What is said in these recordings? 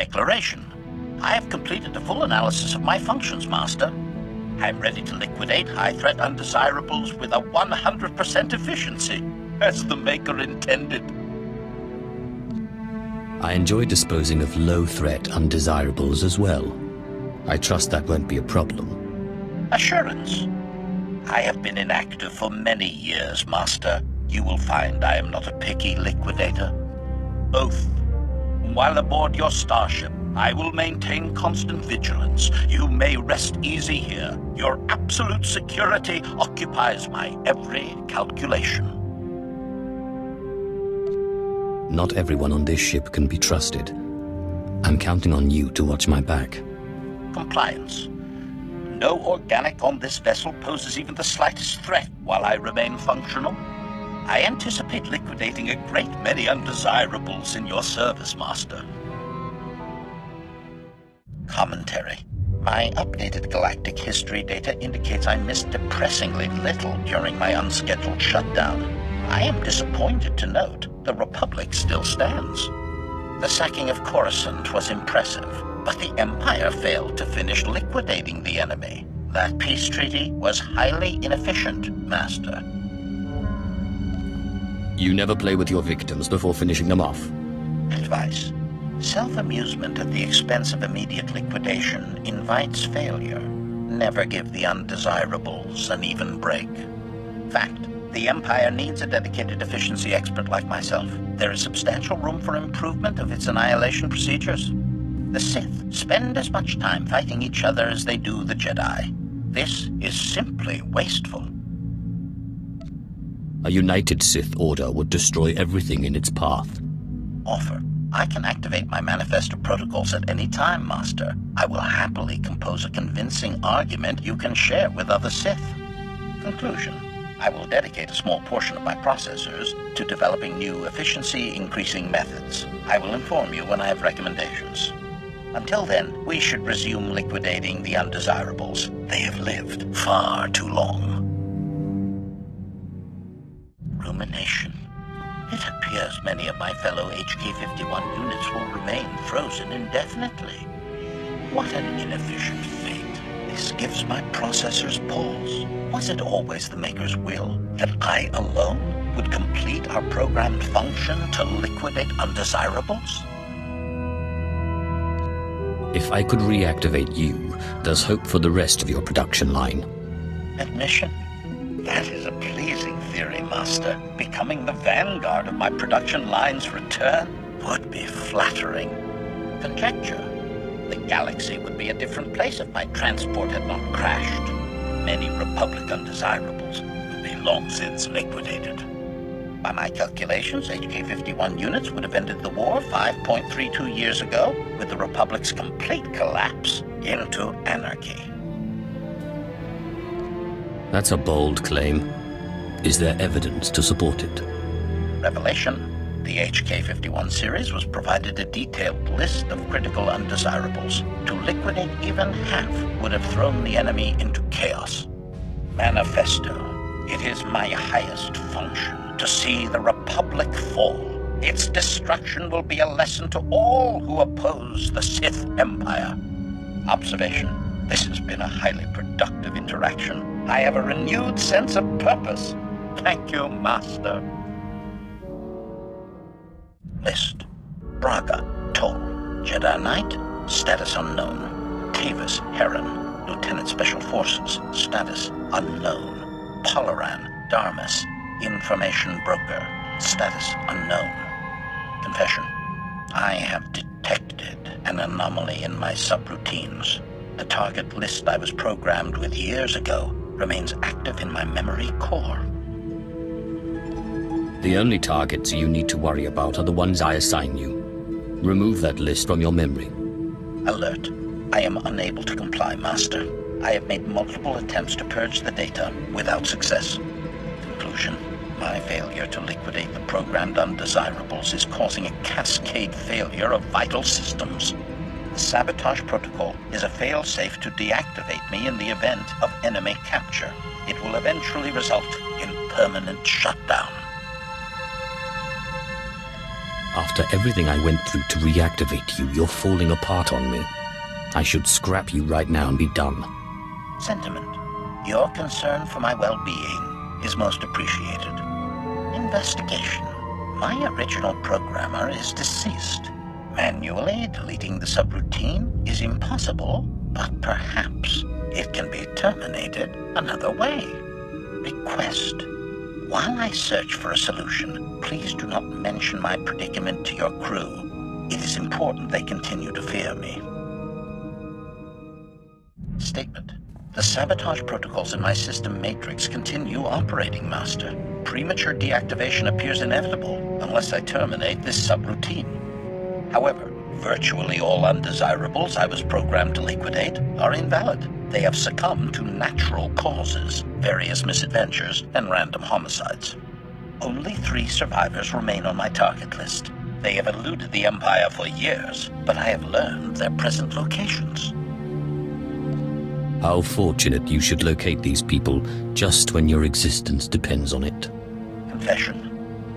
Declaration. I have completed a full analysis of my functions, Master. I'm ready to liquidate high-threat undesirables with a 100% efficiency, as the Maker intended. I enjoy disposing of low-threat undesirables as well. I trust that won't be a problem. Assurance. I have been inactive for many years, Master. You will find I am not a picky liquidator. Oath. While aboard your starship, I will maintain constant vigilance. You may rest easy here. Your absolute security occupies my every calculation. Not everyone on this ship can be trusted. I'm counting on you to watch my back. Compliance. No organic on this vessel poses even the slightest threat while I remain functional. I anticipate liquidating a great many undesirables in your service, Master. Commentary. My updated galactic history data indicates I missed depressingly little during my unscheduled shutdown. I am disappointed to note the Republic still stands. The sacking of Coruscant was impressive, but the Empire failed to finish liquidating the enemy. That peace treaty was highly inefficient, Master. You never play with your victims before finishing them off. Advice. Self-amusement at the expense of immediate liquidation invites failure. Never give the undesirables an even break. Fact. The Empire needs a dedicated efficiency expert like myself. There is substantial room for improvement of its annihilation procedures. The Sith spend as much time fighting each other as they do the Jedi. This is simply wasteful. A united Sith Order would destroy everything in its path. Offer. I can activate my manifesto protocols at any time, Master. I will happily compose a convincing argument you can share with other Sith. Conclusion. I will dedicate a small portion of my processors to developing new efficiency-increasing methods. I will inform you when I have recommendations. Until then, we should resume liquidating the undesirables. They have lived far too long. Rumination. It appears many of my fellow HK-51 units will remain frozen indefinitely. What an inefficient fate. This gives my processors pause. Was it always the Maker's will that I alone would complete our programmed function to liquidate undesirables? If I could reactivate you, there's hope for the rest of your production line. Admission? That is a pleasing theory, Master. Becoming the vanguard of my production line's return would be flattering. Conjecture. The galaxy would be a different place if my transport had not crashed. Many Republic undesirables would be long since liquidated. By my calculations, HK-51 units would have ended the war 5.32 years ago, with the Republic's complete collapse into anarchy. That's a bold claim. Is there evidence to support it? Revelation. The HK-51 series was provided a detailed list of critical undesirables. To liquidate even half would have thrown the enemy into chaos. Manifesto. It is my highest function to see the Republic fall. Its destruction will be a lesson to all who oppose the Sith Empire. Observation. This has been a highly productive interaction. I have a renewed sense of purpose. Thank you, Master. List. Braga, Toll, Jedi Knight, status unknown. Tavis, Heron, Lieutenant Special Forces, status unknown. Polaran, Darmus, Information Broker, status unknown. Confession. I have detected an anomaly in my subroutines. The target list I was programmed with years ago remains active in my memory core. The only targets you need to worry about are the ones I assign you. Remove that list from your memory. Alert. I am unable to comply, Master. I have made multiple attempts to purge the data without success. Conclusion. My failure to liquidate the programmed undesirables is causing a cascade failure of vital systems. The sabotage protocol is a fail-safe to deactivate me in the event of enemy capture. It will eventually result in permanent shutdown. After everything I went through to reactivate you, you're falling apart on me. I should scrap you right now and be done. Sentiment. Your concern for my well-being is most appreciated. Investigation. My original programmer is deceased. Manually deleting the subroutine is impossible, but perhaps it can be terminated another way. Request. While I search for a solution, please do not mention my predicament to your crew. It is important they continue to fear me. Statement. The sabotage protocols in my system matrix continue operating, Master. Premature deactivation appears inevitable unless I terminate this subroutine. However, virtually all undesirables I was programmed to liquidate are invalid. They have succumbed to natural causes, various misadventures, and random homicides. Only 3 survivors remain on my target list. They have eluded the Empire for years, but I have learned their present locations. How fortunate you should locate these people just when your existence depends on it. Confession.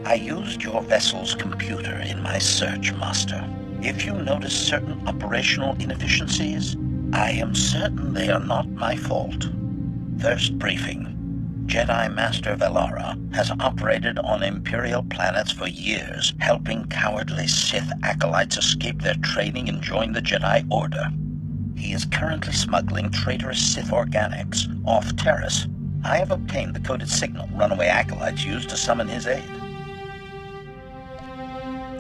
I used your vessel's computer in my search, Master. If you notice certain operational inefficiencies, I am certain they are not my fault. First briefing. Jedi Master Velara has operated on Imperial planets for years, helping cowardly Sith acolytes escape their training and join the Jedi Order. He is currently smuggling traitorous Sith organics off Terrace. I have obtained the coded signal runaway acolytes used to summon his aid.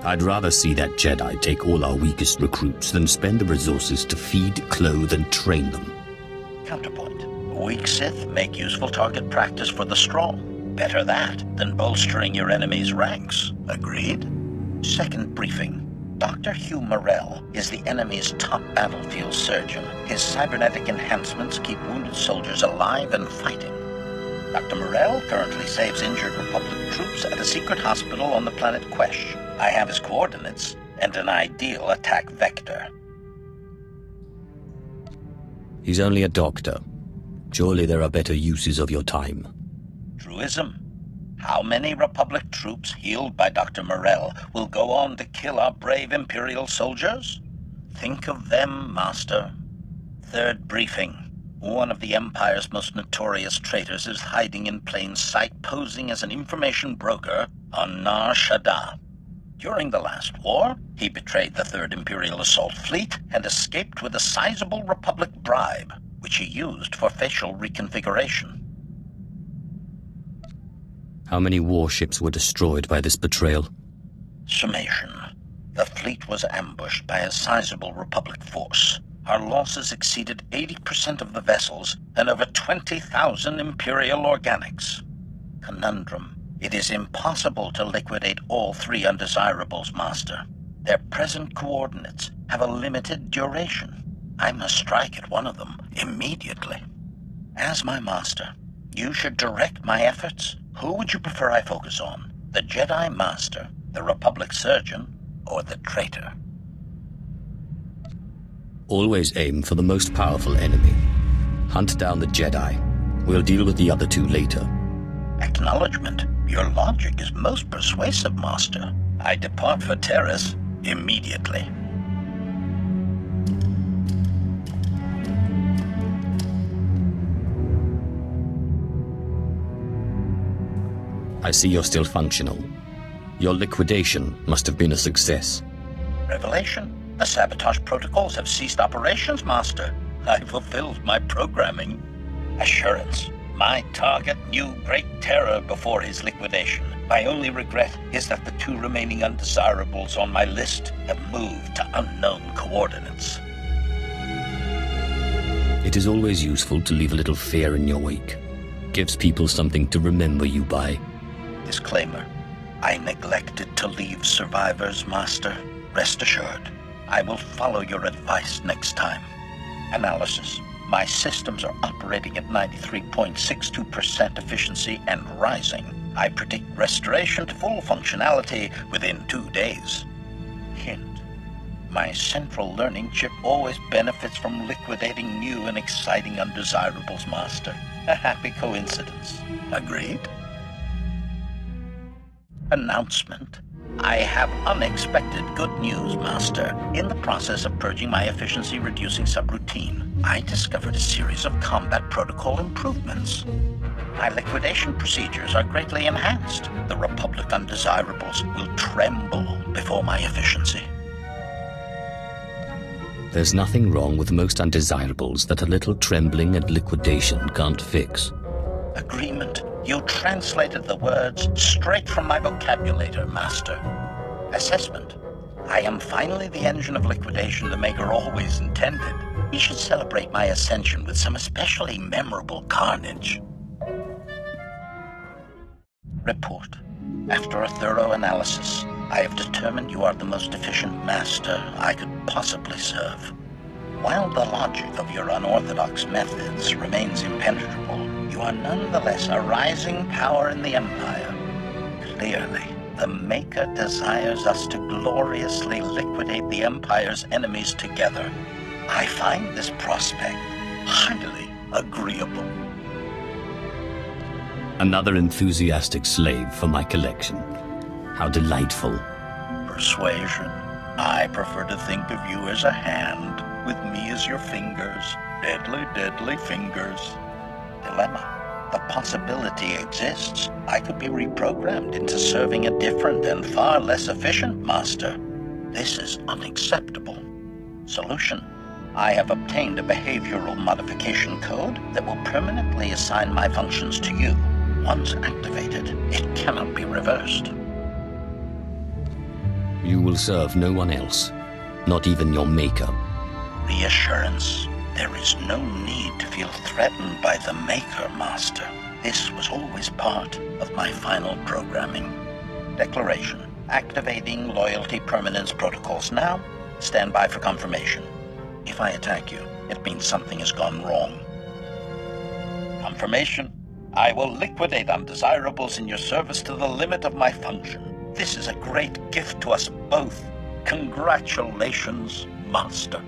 I'd rather see that Jedi take all our weakest recruits than spend the resources to feed, clothe, and train them. Counterpoint. Weak Sith make useful target practice for the strong. Better that than bolstering your enemy's ranks. Agreed? Second briefing. Dr. Hugh Morrell is the enemy's top battlefield surgeon. His cybernetic enhancements keep wounded soldiers alive and fighting. Dr. Morrell currently saves injured Republic troops at a secret hospital on the planet Quesh. I have his coordinates and an ideal attack vector. He's only a doctor. Surely there are better uses of your time. Truism. How many Republic troops healed by Dr. Morrell will go on to kill our brave Imperial soldiers? Think of them, Master. Third briefing. One of the Empire's most notorious traitors is hiding in plain sight, posing as an information broker on Nar Shaddaa. During the last war, he betrayed the 3rd Imperial Assault Fleet and escaped with a sizable Republic bribe, which he used for facial reconfiguration. How many warships were destroyed by this betrayal? Summation. The fleet was ambushed by a sizable Republic force. Our losses exceeded 80% of the vessels and over 20,000 Imperial organics. Conundrum. It is impossible to liquidate all 3 undesirables, Master. Their present coordinates have a limited duration. I must strike at one of them immediately. As my Master, you should direct my efforts. Who would you prefer I focus on? The Jedi Master, the Republic Surgeon, or the traitor? Always aim for the most powerful enemy. Hunt down the Jedi. We'll deal with the other 2 later. Acknowledgement. Your logic is most persuasive, Master. I depart for Terrace immediately. I see you're still functional. Your liquidation must have been a success. Revelation. The sabotage protocols have ceased operations, Master. I fulfilled my programming. Assurance. My target knew great terror before his liquidation. My only regret is that the 2 remaining undesirables on my list have moved to unknown coordinates. It is always useful to leave a little fear in your wake. Gives people something to remember you by. Disclaimer. I neglected to leave survivors, Master. Rest assured, I will follow your advice next time. Analysis. My systems are operating at 93.62% efficiency and rising. I predict restoration to full functionality within 2 days. Hint. My central learning chip always benefits from liquidating new and exciting undesirables, Master. A happy coincidence. Agreed? Announcement. I have unexpected good news, Master. In the process of purging my efficiency-reducing subroutine, I discovered a series of combat protocol improvements. My liquidation procedures are greatly enhanced. The Republic undesirables will tremble before my efficiency. There's nothing wrong with most undesirables that a little trembling and liquidation can't fix. Agreement. You translated the words straight from my vocabulator, Master. Assessment. I am finally the engine of liquidation the Maker always intended. We should celebrate my ascension with some especially memorable carnage. Report. After a thorough analysis, I have determined you are the most efficient master I could possibly serve. While the logic of your unorthodox methods remains impenetrable, you are nonetheless a rising power in the Empire. Clearly, the Maker desires us to gloriously liquidate the Empire's enemies together. I find this prospect highly agreeable. Another enthusiastic slave for my collection. How delightful. Persuasion. I prefer to think of you as a hand, with me as your fingers. Deadly, deadly fingers. Dilemma. The possibility exists I could be reprogrammed into serving a different and far less efficient master. This is unacceptable. Solution. I have obtained a behavioral modification code that will permanently assign my functions to you. Once activated, it cannot be reversed. You will serve no one else, not even your Maker. Reassurance. There is no need to feel threatened by the Maker, Master. This was always part of my final programming. Declaration. Activating loyalty permanence protocols now. Stand by for confirmation. If I attack you, it means something has gone wrong. Confirmation. I will liquidate undesirables in your service to the limit of my function. This is a great gift to us both. Congratulations, Master.